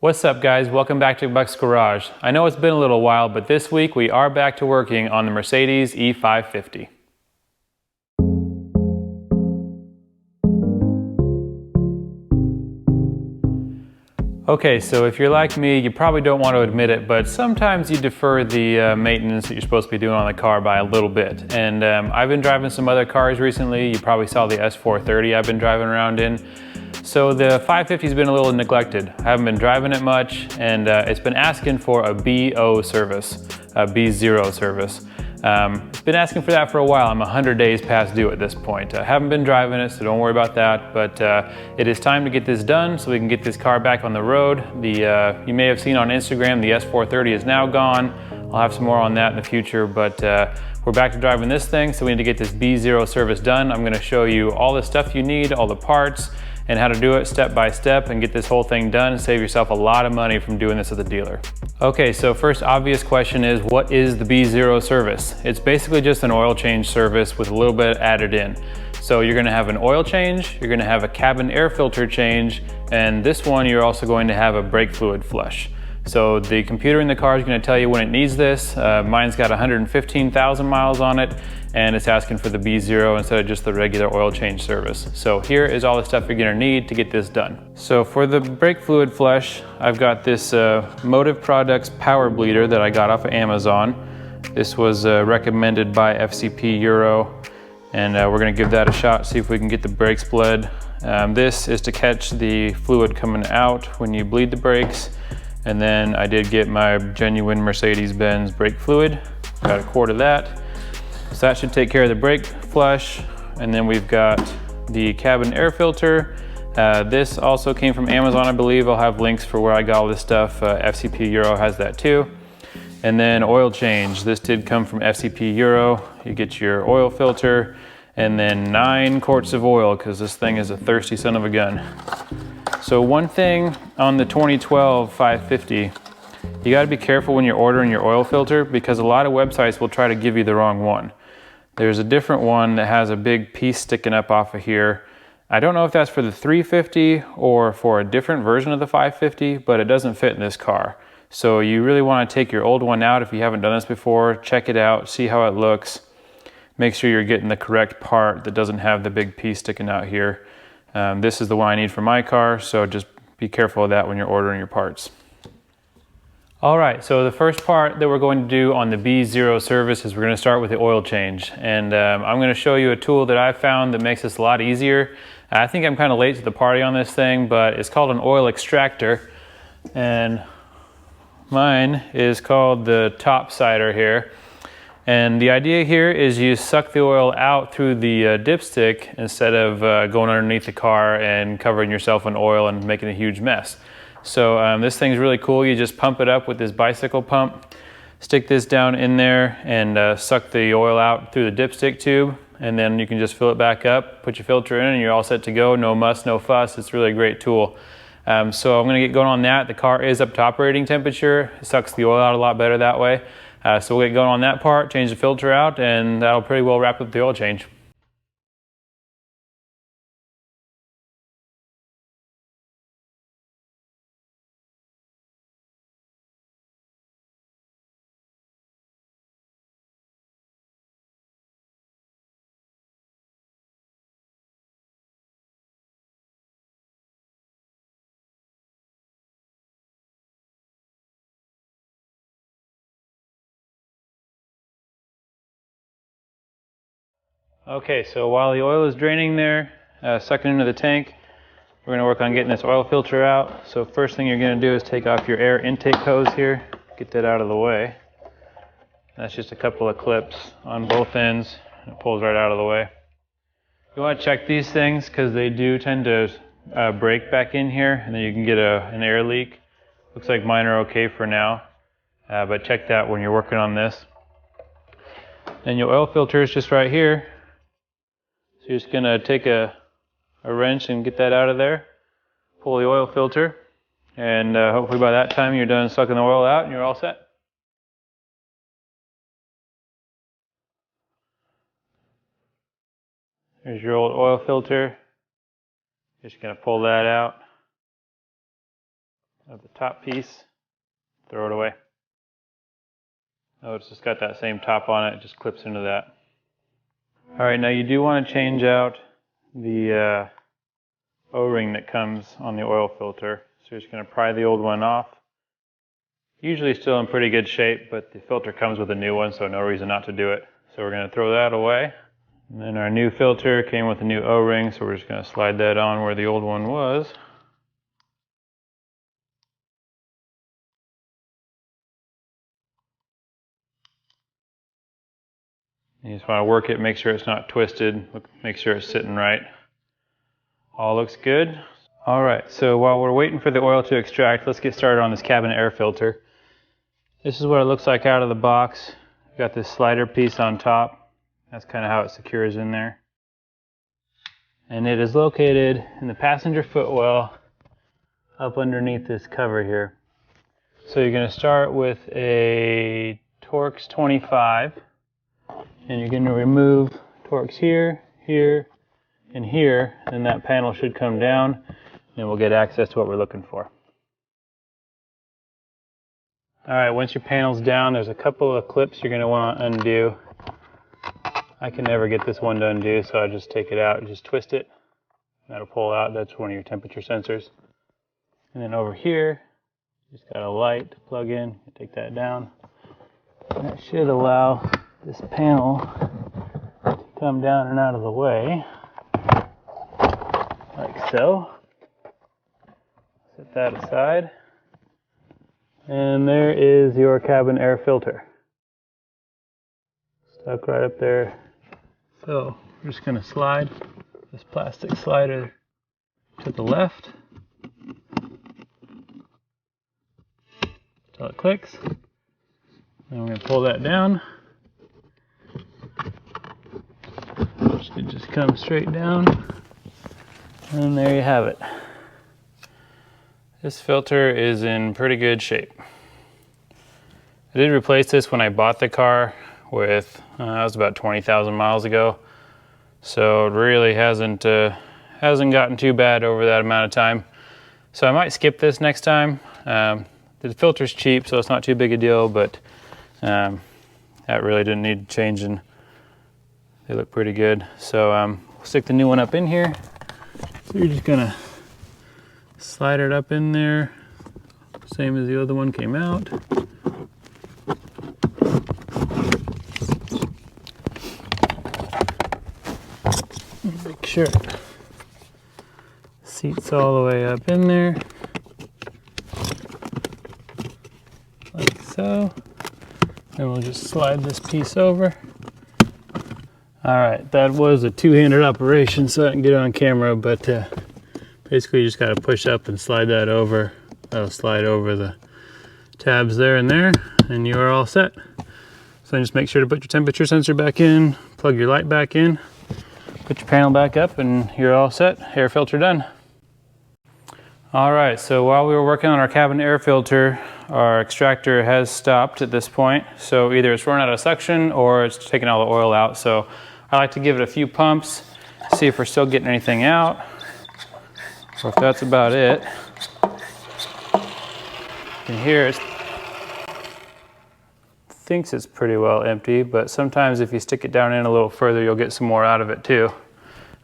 What's up guys, welcome back to Buck's Garage. I know it's been a little while, but this week we are back to working on the Mercedes E550. Okay, so if you're like me, you probably don't want to admit it, but sometimes you defer the maintenance that you're supposed to be doing on the car by a little bit. And I've been driving some other cars recently. You probably saw the S430 I've been driving around in. So the 550's been a little neglected. I haven't been driving it much, and it's been asking for a BO service, a B0 service. It's been asking for that for a while. I'm 100 days past due at this point. I haven't been driving it, so don't worry about that, but it is time to get this done so we can get this car back on the road. You may have seen on Instagram, the S430 is now gone. I'll have some more on that in the future, but we're back to driving this thing, so we need to get this B0 service done. I'm going to show you all the stuff you need, all the parts, and how to do it step by step and get this whole thing done and save yourself a lot of money from doing this at the dealer. Okay, so first obvious question is, what is the B0 service? It's basically just an oil change service with a little bit added in. So you're gonna have an oil change, you're gonna have a cabin air filter change, and this one you're also going to have a brake fluid flush. So the computer in the car is going to tell you when it needs this. Mine's got 115,000 miles on it, and it's asking for the B0 instead of just the regular oil change service. So here is all the stuff you're going to need to get this done. So for the brake fluid flush, I've got this Motive Products Power Bleeder that I got off of Amazon. This was recommended by FCP Euro, and we're going to give that a shot, see if we can get the brakes bled. This is to catch the fluid coming out when you bleed the brakes. And then I did get my genuine Mercedes-Benz brake fluid, got a quart of that. So that should take care of the brake flush. And then we've got the cabin air filter. This also came from Amazon, I believe. I'll have links for where I got all this stuff. FCP Euro has that too. And then oil change. This did come from FCP Euro. You get your oil filter and then 9 quarts of oil, because this thing is a thirsty son of a gun. So one thing on the 2012 550, you got to be careful when you're ordering your oil filter, because a lot of websites will try to give you the wrong one. There's a different one that has a big piece sticking up off of here. I don't know if that's for the 350 or for a different version of the 550, but it doesn't fit in this car. So you really want to take your old one out if you haven't done this before, check it out, see how it looks. Make sure you're getting the correct part that doesn't have the big piece sticking out here. This is the one I need for my car, so just be careful of that when you're ordering your parts. All right, so the first part that we're going to do on the B0 service is we're going to start with the oil change. And I'm going to show you a tool that I found that makes this a lot easier. I think I'm kind of late to the party on this thing, but it's called an oil extractor. And mine is called the Topsider here. And the idea here is you suck the oil out through the dipstick instead of going underneath the car and covering yourself in oil and making a huge mess. So this thing's really cool. You just pump it up with this bicycle pump, stick this down in there and suck the oil out through the dipstick tube, and then you can just fill it back up, put your filter in, and you're all set to go. No muss, no fuss. It's really a great tool. So I'm going to get going on that. The car is up to operating temperature. It sucks the oil out a lot better that way. So we'll get going on that part, change the filter out, and that'll pretty well wrap up the oil change. Okay, so while the oil is draining there, sucking into the tank, we're going to work on getting this oil filter out. So first thing you're going to do is take off your air intake hose here, get that out of the way. That's just a couple of clips on both ends. It pulls right out of the way. You want to check these things because they do tend to break back in here, and then you can get an air leak. Looks like mine are okay for now, but check that when you're working on this. And your oil filter is just right here. So you're just going to take a wrench and get that out of there, pull the oil filter, and hopefully by that time you're done sucking the oil out and you're all set. Here's your old oil filter. Just going to pull that out. of the top piece, throw it away. Oh, it's just got that same top on it, it just clips into that. Alright, now you do want to change out the O-ring that comes on the oil filter. So you're just going to pry the old one off. Usually still in pretty good shape, but the filter comes with a new one, so no reason not to do it. So we're going to throw that away. And then our new filter came with a new O-ring, so we're just going to slide that on where the old one was. You just want to work it, make sure it's not twisted, make sure it's sitting right. All looks good. Alright, so while we're waiting for the oil to extract, let's get started on this cabin air filter. This is what it looks like out of the box. We've got this slider piece on top. That's kind of how it secures in there. And it is located in the passenger footwell up underneath this cover here. So you're going to start with a Torx 25. And you're going to remove Torx here, here, and here, and that panel should come down, and we'll get access to what we're looking for. Alright, once your panel's down, there's a couple of clips you're going to want to undo. I can never get this one to undo, so I just take it out and just twist it. That'll pull out, that's one of your temperature sensors. And then over here, just got a light to plug in, you take that down. And that should allow this panel to come down and out of the way, like so. Set that aside. And there is your cabin air filter. Stuck right up there. So we're just going to slide this plastic slider to the left until it clicks. Then we're going to pull that down. Should just come straight down, and there you have it. This filter is in pretty good shape. I did replace this when I bought the car with, that was about 20,000 miles ago, so it really hasn't gotten too bad over that amount of time. So I might skip this next time. The filter's cheap, so it's not too big a deal, but that really didn't need changing. They look pretty good. So we'll stick the new one up in here. So you're just gonna slide it up in there, same as the other one came out. Make sure it seats all the way up in there, like so. And we'll just slide this piece over. Alright, that was a two-handed operation, so I didn't get it on camera, but basically you just got to push up and slide that over. That'll slide over the tabs there, and you are all set. So just make sure to put your temperature sensor back in, plug your light back in, put your panel back up, and you're all set. Air filter done. Alright, so while we were working on our cabin air filter, our extractor has stopped at this point. So either it's run out of suction or it's taking all the oil out. So I like to give it a few pumps, see if we're still getting anything out, or if that's about it. You can hear it thinks it's pretty well empty, but sometimes if you stick it down in a little further, you'll get some more out of it too.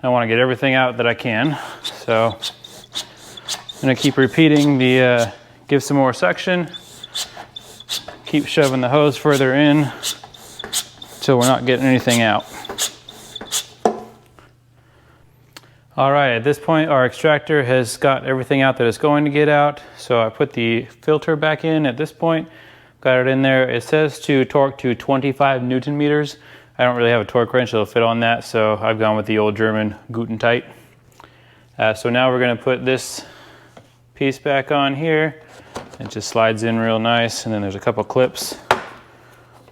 I want to get everything out that I can, so I'm going to keep repeating the give some more suction, keep shoving the hose further in until we're not getting anything out. Alright, at this point our extractor has got everything out that it's going to get out, so I put the filter back in at this point, got it in there. It says to torque to 25 Newton meters. I don't really have a torque wrench that'll fit on that, so I've gone with the old German Guten tight. So now we're going to put this piece back on here. It just slides in real nice, and then there's a couple clips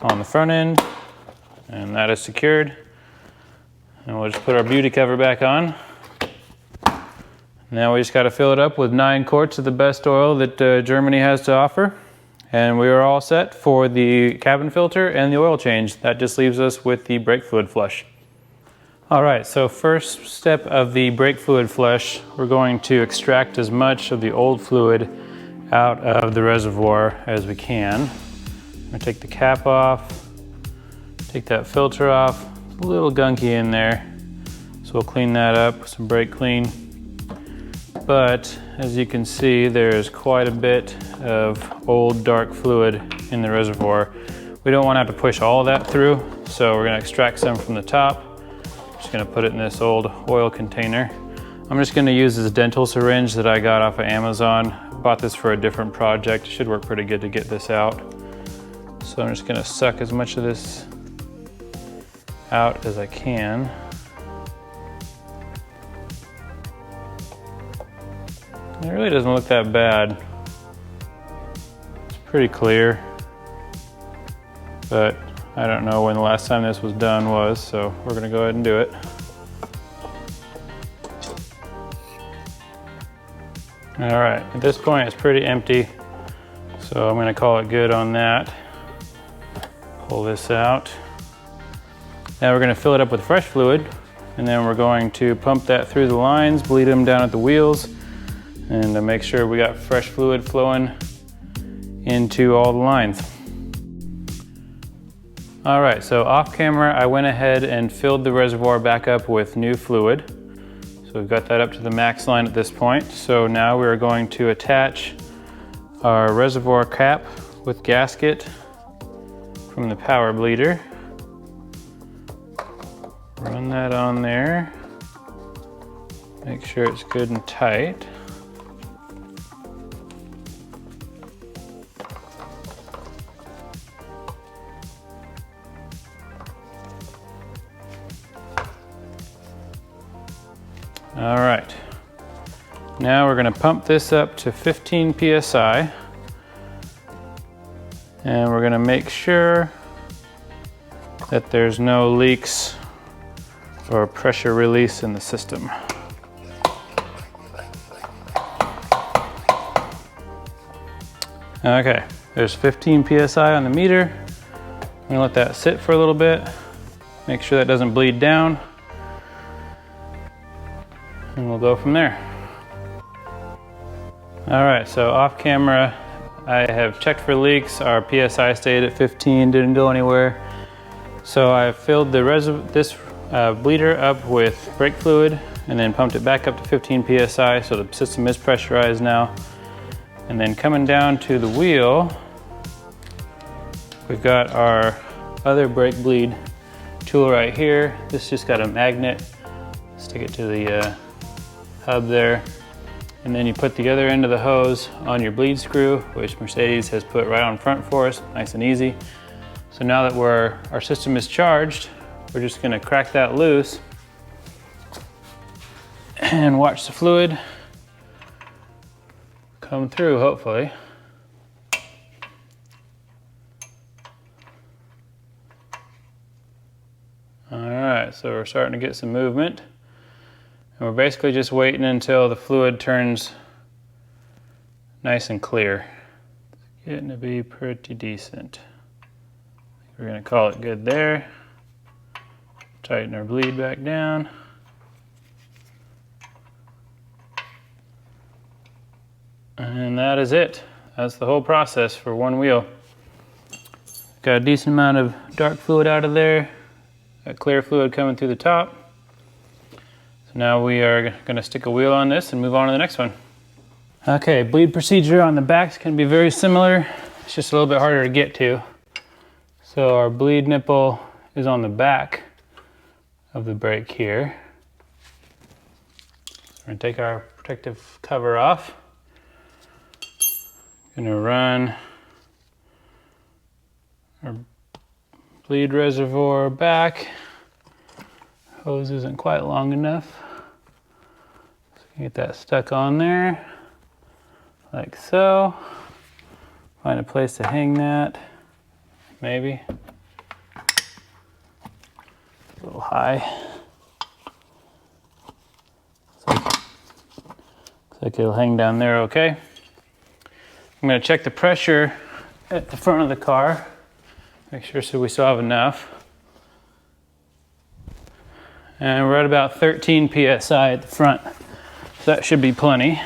on the front end, and that is secured. And we'll just put our beauty cover back on. Now we just got to fill it up with 9 quarts of the best oil that Germany has to offer. And we are all set for the cabin filter and the oil change. That just leaves us with the brake fluid flush. Alright, so first step of the brake fluid flush, we're going to extract as much of the old fluid out of the reservoir as we can. I'm gonna take the cap off, take that filter off. It's a little gunky in there, so we'll clean that up with some brake clean. But as you can see, there's quite a bit of old dark fluid in the reservoir. We don't want to have to push all of that through, so we're going to extract some from the top. Just going to put it in this old oil container. I'm just going to use this dental syringe that I got off of Amazon. I bought this for a different project. It should work pretty good to get this out. So I'm just going to suck as much of this out as I can. It really doesn't look that bad. It's pretty clear, but I don't know when the last time this was done was, so we're gonna go ahead and do it. All right, at this point it's pretty empty, so I'm gonna call it good on that. Pull this out. Now we're gonna fill it up with fresh fluid, and then we're going to pump that through the lines, bleed them down at the wheels, and to make sure we got fresh fluid flowing into all the lines. All right, so off camera, I went ahead and filled the reservoir back up with new fluid. So we've got that up to the max line at this point. So now we're going to attach our reservoir cap with gasket from the power bleeder. Run that on there. Make sure it's good and tight. All right, now we're gonna pump this up to 15 PSI, and we're gonna make sure that there's no leaks or pressure release in the system. Okay, there's 15 PSI on the meter. I'm gonna let that sit for a little bit, make sure that doesn't bleed down, and we'll go from there. All right, so off camera, I have checked for leaks. Our PSI stayed at 15, didn't go anywhere. So I filled this bleeder up with brake fluid and then pumped it back up to 15 PSI, so the system is pressurized now. And then coming down to the wheel, we've got our other brake bleed tool right here. This just got a magnet. Stick it to the hub there, and then you put the other end of the hose on your bleed screw, which Mercedes has put right on front for us, nice and easy. So now that our system is charged, we're just gonna crack that loose and watch the fluid come through, hopefully. All right, so we're starting to get some movement. And we're basically just waiting until the fluid turns nice and clear. It's getting to be pretty decent. We're gonna call it good there. Tighten our bleed back down. And that is it. That's the whole process for one wheel. Got a decent amount of dark fluid out of there. Got clear fluid coming through the top. Now we are going to stick a wheel on this and move on to the next one. Okay, bleed procedure on the back can be very similar. It's just a little bit harder to get to. So our bleed nipple is on the back of the brake here. We're going to take our protective cover off. Going to run our bleed reservoir back. Hose isn't quite long enough. Get that stuck on there, like so. Find a place to hang that, maybe. A little high. Looks like it'll hang down there okay. I'm gonna check the pressure at the front of the car. Make sure so we still have enough. And we're at about 13 PSI at the front. So that should be plenty.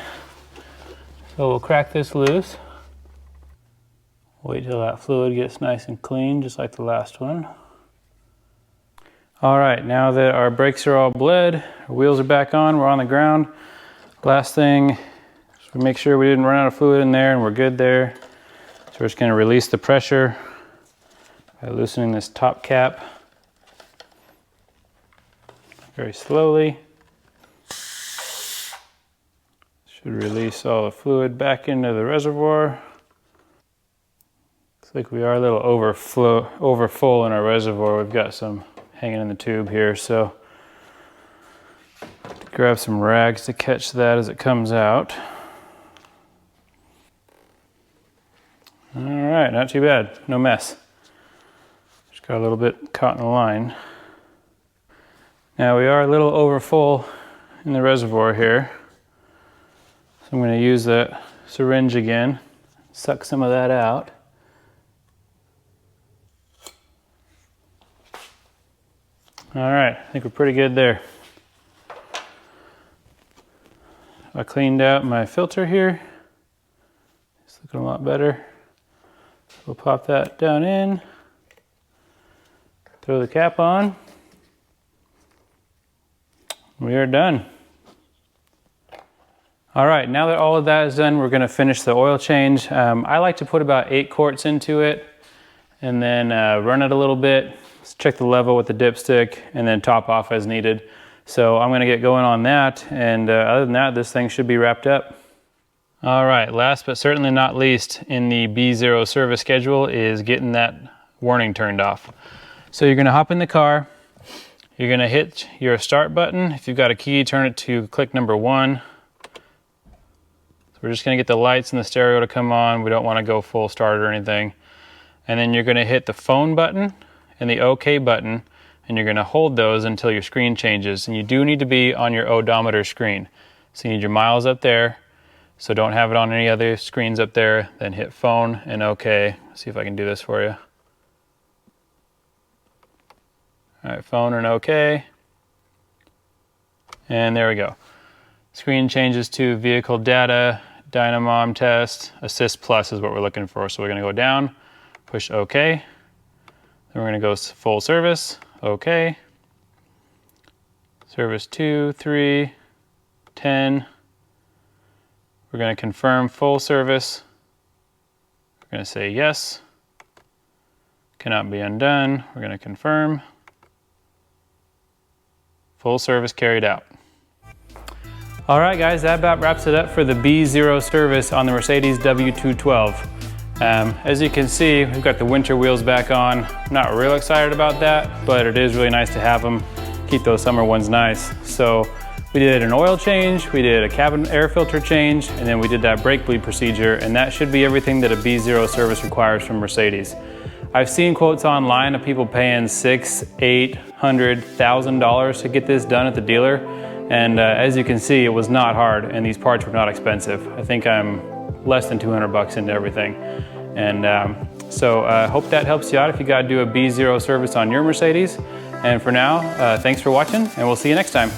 So we'll crack this loose. Wait till that fluid gets nice and clean, just like the last one. All right, now that our brakes are all bled, our wheels are back on, we're on the ground. Last thing is we make sure we didn't run out of fluid in there and we're good there. So we're just gonna release the pressure by loosening this top cap very slowly. Should release all the fluid back into the reservoir. Looks like we are a little over full in our reservoir. We've got some hanging in the tube here, so grab some rags to catch that as it comes out. All right, not too bad, no mess. Just got a little bit caught in the line. Now we are a little over full in the reservoir here. So I'm going to use that syringe again, suck some of that out. All right, I think we're pretty good there. I cleaned out my filter here. It's looking a lot better. We'll pop that down in, throw the cap on. We are done. All right, now that all of that is done, we're gonna finish the oil change. I like to put about 8 quarts into it and then run it a little bit. Let's check the level with the dipstick and then top off as needed. So I'm gonna get going on that, and other than that, this thing should be wrapped up. All right, last but certainly not least in the B0 service schedule is getting that warning turned off. So you're gonna hop in the car, you're gonna hit your start button. If you've got a key, turn it to click number 1. So we're just gonna get the lights and the stereo to come on. We don't wanna go full start or anything. And then you're gonna hit the phone button and the OK button, and you're gonna hold those until your screen changes. And you do need to be on your odometer screen. So you need your miles up there. So don't have it on any other screens up there. Then hit phone and OK. See if I can do this for you. All right, phone and OK. And there we go. Screen changes to vehicle data, Dynamom test, Assist Plus is what we're looking for. So we're gonna go down, push OK. Then we're gonna go full service, OK. Service 2, 3, 10. We're gonna confirm full service. We're gonna say yes. Cannot be undone. We're gonna confirm. Full service carried out. All right, guys, that about wraps it up for the B0 service on the Mercedes W212. As you can see, we've got the winter wheels back on. Not real excited about that, but it is really nice to have them. Keep those summer ones nice. So we did an oil change, we did a cabin air filter change, and then we did that brake bleed procedure, and that should be everything that a B0 service requires from Mercedes. I've seen quotes online of people paying $600, $800, $1,000 to get this done at the dealer. And as you can see, it was not hard, and these parts were not expensive. I think I'm less than 200 bucks into everything. And so I hope that helps you out if you gotta do a B0 service on your Mercedes. And for now, thanks for watching, and we'll see you next time.